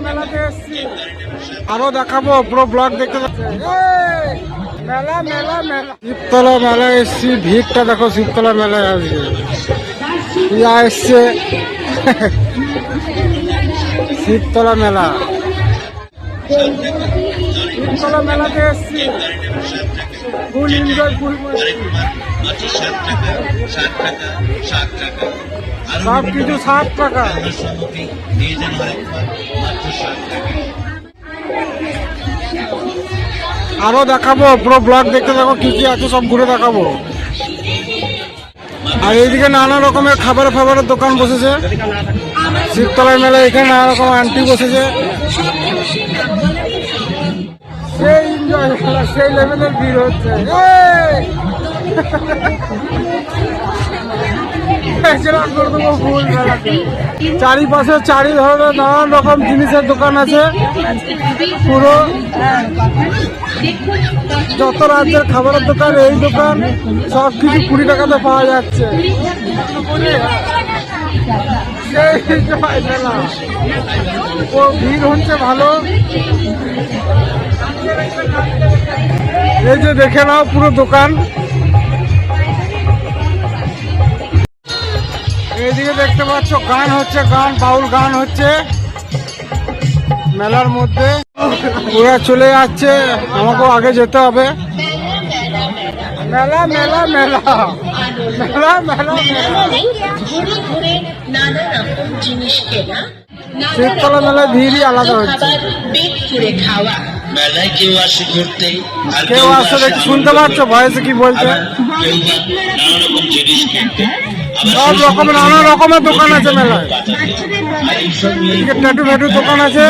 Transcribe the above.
মেলাতে এসছি, আরো দেখাবো, পুরো ব্লগ দেখতে পাচ্ছে। মেলা মেলা মেলা, শিবতলা মেলায় এসছি, ভিড়টা দেখো শিবতলা মেলায় আসবে। ইয়া এসছে শিবতলা মেলা, শিবতলা মেলাতে এসছি, ফুল এনজয় ফুল করছি, সব কিছু 60 টাকা। আরো দেখাবো, পুরো ব্লগ দেখতে থাকো, কি কি আছে সব ঘুরে দেখাবো। আর এইদিকে নানা রকমের খাবারের দোকান বসেছে শিবতলার মেলায়। এখানে নানা রকম আন্টি বসেছে, সেই এনজয়, সেই লেভেলের ভিড় হচ্ছে। চারিপাশে চারি ধরনের নানান রকম জিনিসের দোকান আছে। পুরো যত রাজ্যের খাবারের দোকান, এই দোকান, সব কিছু 20 টাকাতে পাওয়া যাচ্ছে। ও ভিড় হচ্ছে ভালো। এই যে দেখে নাও পুরো দোকান। এইদিকে দেখতে পাচ্ছ গান হচ্ছে, গান, বাউল গান হচ্ছে মেলার মধ্যে। ওরা চলে যাচ্ছে, আমাকেও আগে যেতে হবে। মেলা মেলা মেলা মেলা মেলা শিবতলা মেলায় ভিড়ই আলাদা হচ্ছে। মেলায় কেউ আসে ঘুরতে, কেউ আসলে শুনতে পাচ্ছ ভয়েসে কি বলছে। নানা রকম জিনিস কিনতে, সব রকমের নানা রকমের দোকান আছে মেলায়। ট্যাটু ফ্যাটু দোকান আছে।